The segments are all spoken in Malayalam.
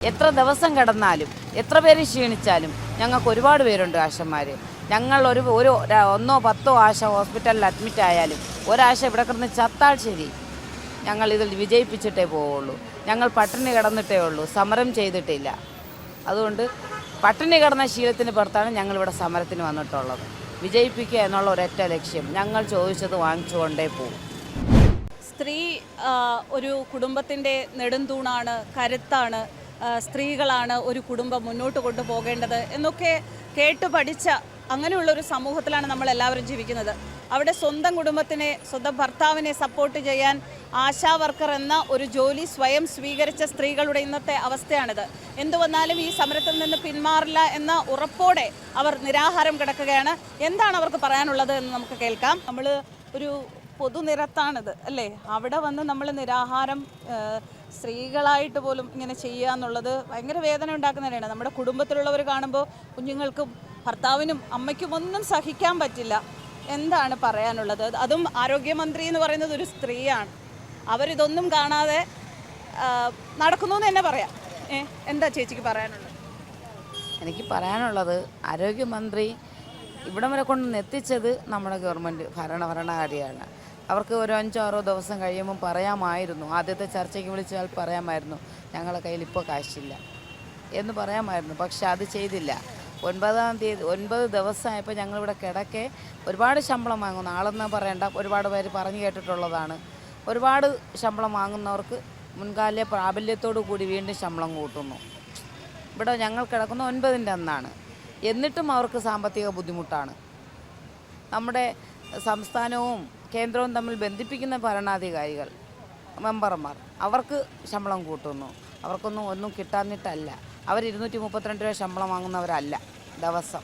എത്ര ദിവസം കിടന്നാലും എത്ര പേര് ക്ഷീണിച്ചാലും ഞങ്ങൾക്ക് ഒരുപാട് പേരുണ്ട് ആശമാർ. ഞങ്ങൾ ഒരു ഒന്നോ പത്തോ ആശ ഹോസ്പിറ്റലിൽ അഡ്മിറ്റ് ആയാലും ഒരാശ ഇവിടെ കിടന്ന് ചത്താൽ ശരി, ഞങ്ങൾ ഇതിൽ വിജയിപ്പിച്ചിട്ടേ പോവുള്ളൂ. ഞങ്ങൾ പട്ടിണി കിടന്നിട്ടേ ഉള്ളൂ, സമരം ചെയ്തിട്ടില്ല. അതുകൊണ്ട് പട്ടിണി കിടന്ന ശീലത്തിന് പുറത്താണ് ഞങ്ങളിവിടെ സമരത്തിന് വന്നിട്ടുള്ളത്. വിജയിപ്പിക്കുക എന്നുള്ള ഒരൊറ്റ ലക്ഷ്യം. ഞങ്ങൾ ചോദിച്ചത് വാങ്ങിച്ചുകൊണ്ടേ പോകും. സ്ത്രീ ഒരു കുടുംബത്തിൻ്റെ നെടുംതൂണാണ്, കരുത്താണ്. സ്ത്രീകളാണ് ഒരു കുടുംബം മുന്നോട്ട് കൊണ്ടുപോകേണ്ടത് എന്നൊക്കെ കേട്ടു പഠിച്ച അങ്ങനെയുള്ളൊരു സമൂഹത്തിലാണ് നമ്മളെല്ലാവരും ജീവിക്കുന്നത്. അവിടെ സ്വന്തം കുടുംബത്തിനെ, സ്വന്തം ഭർത്താവിനെ സപ്പോർട്ട് ചെയ്യാൻ ആശാ വർക്കർ എന്ന ഒരു ജോലി സ്വയം സ്വീകരിച്ച സ്ത്രീകളുടെ ഇന്നത്തെ അവസ്ഥയാണിത്. എന്തു വന്നാലും ഈ സമരത്തിൽ നിന്ന് പിന്മാറില്ല എന്ന ഉറപ്പോടെ അവർ നിരാഹാരം കിടക്കുകയാണ്. എന്താണ് അവർക്ക് പറയാനുള്ളത് എന്ന് നമുക്ക് കേൾക്കാം. നമ്മൾ ഒരു പൊതുനിരത്താണിത് അല്ലേ, അവിടെ വന്ന് നമ്മൾ നിരാഹാരം സ്ത്രീകളായിട്ട് പോലും ഇങ്ങനെ ചെയ്യുക എന്നുള്ളത് ഭയങ്കര വേദന ഉണ്ടാക്കുന്നതാണ്. നമ്മുടെ കുടുംബത്തിലുള്ളവർ കാണുമ്പോൾ കുഞ്ഞുങ്ങൾക്കും ഭർത്താവിനും അമ്മയ്ക്കും ഒന്നും സഹിക്കാൻ പറ്റില്ല. എന്താണ് പറയാനുള്ളത്? അതും ആരോഗ്യമന്ത്രി എന്ന് പറയുന്നത് ഒരു സ്ത്രീയാണ്. അവരിതൊന്നും കാണാതെ നടക്കുന്നു എന്ന് തന്നെ പറയാം. എന്താ ചേച്ചിക്ക് പറയാനുള്ളത്? എനിക്ക് പറയാനുള്ളത്, ആരോഗ്യമന്ത്രി ഇവിടം വരെ കൊണ്ടു എത്തിച്ചത് നമ്മുടെ ഗവൺമെൻറ് ഭരണകാരിയാണ്. അവർക്ക് ഒരു 5-6 ദിവസം കഴിയുമ്പം പറയാമായിരുന്നു, ആദ്യത്തെ ചർച്ചയ്ക്ക് വിളിച്ചാൽ പറയാമായിരുന്നു ഞങ്ങളുടെ കയ്യിൽ ഇപ്പോൾ കാശില്ല എന്ന് പറയാമായിരുന്നു. പക്ഷെ അത് ചെയ്തില്ല. 9-ാം തീയതി 9 ദിവസമായപ്പോൾ ഞങ്ങളിവിടെ കിടക്കെ ഒരുപാട് ശമ്പളം വാങ്ങുന്നു. ആളെന്ന് പറയേണ്ട, ഒരുപാട് പേര് പറഞ്ഞു കേട്ടിട്ടുള്ളതാണ്. ഒരുപാട് ശമ്പളം വാങ്ങുന്നവർക്ക് മുൻകാല പ്രാബല്യത്തോടു കൂടി വീണ്ടും ശമ്പളം കൂട്ടുന്നു. ഇവിടെ ഞങ്ങൾ കിടക്കുന്ന 9-ൻ്റെ അന്നാണ്. എന്നിട്ടും അവർക്ക് സാമ്പത്തിക ബുദ്ധിമുട്ടാണ്. നമ്മുടെ സംസ്ഥാനവും കേന്ദ്രവും തമ്മിൽ ബന്ധിപ്പിക്കുന്ന ഭരണാധികാരികൾ, മെമ്പർമാർ, അവർക്ക് ശമ്പളം കൂട്ടുന്നു. ഒന്നും കിട്ടാഞ്ഞിട്ടല്ല. അവർ 232 രൂപ ശമ്പളം വാങ്ങുന്നവരല്ല. ദിവസം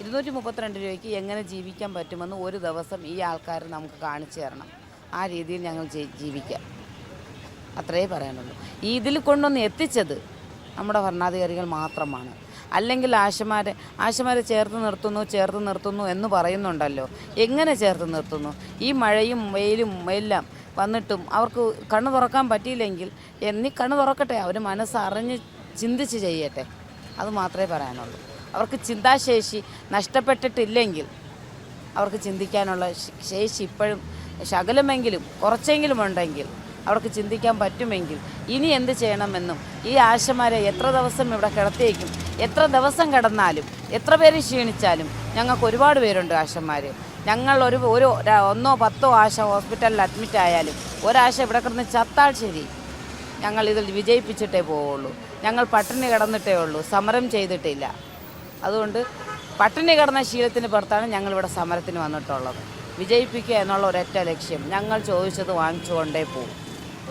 232 രൂപയ്ക്ക് എങ്ങനെ ജീവിക്കാൻ പറ്റുമെന്ന് ഒരു ദിവസം ഈ ആൾക്കാർ നമുക്ക് കാണിച്ചു തരണം. ആ രീതിയിൽ ഞങ്ങൾ ജീവിക്കാം. അത്രേ പറയാനുള്ളൂ. ഈ ഇതിൽ കൊണ്ടൊന്ന് എത്തിച്ചത് നമ്മുടെ ഭരണാധികാരികൾ മാത്രമാണ്. അല്ലെങ്കിൽ ആശമാരെ ചേർത്ത് നിർത്തുന്നു എന്ന് പറയുന്നുണ്ടല്ലോ. എങ്ങനെ ചേർത്ത് നിർത്തുന്നു? ഈ മഴയും വെയിലും എല്ലാം വന്നിട്ടും അവർക്ക് കണ്ണു തുറക്കാൻ പറ്റിയില്ലെങ്കിൽ കണ്ണു തുറക്കട്ടെ, അവർ മനസ്സറിഞ്ഞ് ചിന്തിച്ച് ചെയ്യട്ടെ. അത് മാത്രമേ പറയാനുള്ളൂ. അവർക്ക് ചിന്താശേഷി നഷ്ടപ്പെട്ടിട്ടില്ലെങ്കിൽ, അവർക്ക് ചിന്തിക്കാനുള്ള ശേഷി ഇപ്പോഴും ശകലമെങ്കിലും കുറച്ചെങ്കിലും ഉണ്ടെങ്കിൽ, അവർക്ക് ചിന്തിക്കാൻ പറ്റുമെങ്കിൽ ഇനി എന്ത് ചെയ്യണമെന്നും, ഈ ആശമാരെ എത്ര ദിവസം ഇവിടെ കിടത്തിയേക്കും, എത്ര ദിവസം കിടന്നാലും എത്ര പേര് ക്ഷീണിച്ചാലും ഞങ്ങൾക്ക് ഒരുപാട് പേരുണ്ട് ആശമാർ. ഞങ്ങൾ ഒരു ഒന്നോ പത്തോ ആശ ഹോസ്പിറ്റലിൽ അഡ്മിറ്റ് ആയാലും ഒരാശ ഇവിടെ കിടന്ന് ചത്താൽ ശരി, ഞങ്ങൾ ഇതിൽ വിജയിപ്പിച്ചിട്ടേ പോവുള്ളൂ. ഞങ്ങൾ പട്ടിണി കിടന്നിട്ടേ ഉള്ളൂ, സമരം ചെയ്തിട്ടില്ല. അതുകൊണ്ട് പട്ടിണി കിടന്ന ശീലത്തിന് പുറത്താണ് ഞങ്ങളിവിടെ സമരത്തിന് വന്നിട്ടുള്ളത്. വിജയിപ്പിക്കുക എന്നുള്ള ഒരൊറ്റ ലക്ഷ്യം. ഞങ്ങൾ ചോദിച്ചത് വാങ്ങിച്ചുകൊണ്ടേ പോകും.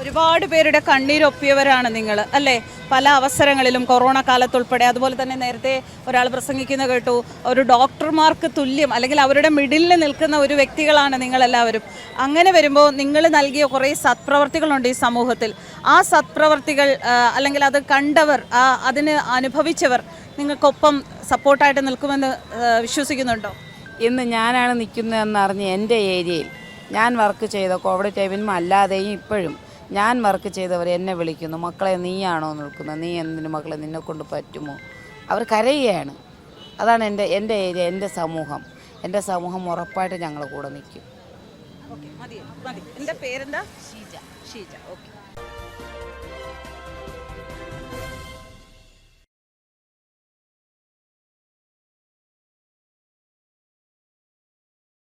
ഒരുപാട് പേരുടെ കണ്ണീരൊപ്പിയവരാണ് നിങ്ങൾ അല്ലേ? പല അവസരങ്ങളിലും കൊറോണ കാലത്തുൾപ്പെടെ. അതുപോലെ തന്നെ നേരത്തെ ഒരാൾ പ്രസംഗിക്കുന്ന കേട്ടു, ഒരു ഡോക്ടർമാർക്ക് തുല്യം അല്ലെങ്കിൽ അവരുടെ മിഡിലിൽ നിൽക്കുന്ന ഒരു വ്യക്തികളാണ് നിങ്ങളെല്ലാവരും. അങ്ങനെ വരുമ്പോൾ നിങ്ങൾ നൽകിയ കുറേ സത്പ്രവർത്തികളുണ്ട് ഈ സമൂഹത്തിൽ. ആ സത്പ്രവർത്തികൾ അല്ലെങ്കിൽ അത് കണ്ടവർ, അതിന് അനുഭവിച്ചവർ നിങ്ങൾക്കൊപ്പം സപ്പോർട്ടായിട്ട് നിൽക്കുമെന്ന് വിശ്വസിക്കുന്നുണ്ടോ? ഇന്ന് ഞാനാണ് നിൽക്കുന്നതെന്ന് അറിഞ്ഞ് എൻ്റെ ഏരിയയിൽ ഞാൻ വർക്ക് ചെയ്ത കോവിഡ് ടൈമിനും അല്ലാതെയും ഇപ്പോഴും ഞാൻ വർക്ക് ചെയ്തവർ എന്നെ വിളിക്കുന്നു, മക്കളെ നീയാണോ നിൽക്കുന്നത്, നീ എന്തിനു മക്കളെ, നിന്നെക്കൊണ്ട് പറ്റുമോ? അവർ കരയുകയാണ്. അതാണ് എൻ്റെ ഏരിയ, എൻ്റെ സമൂഹം ഉറപ്പായിട്ട് ഞങ്ങളുടെ കൂടെ നിൽക്കും. എൻ്റെ പേരെന്താ? ഷീജ. ഓക്കെ.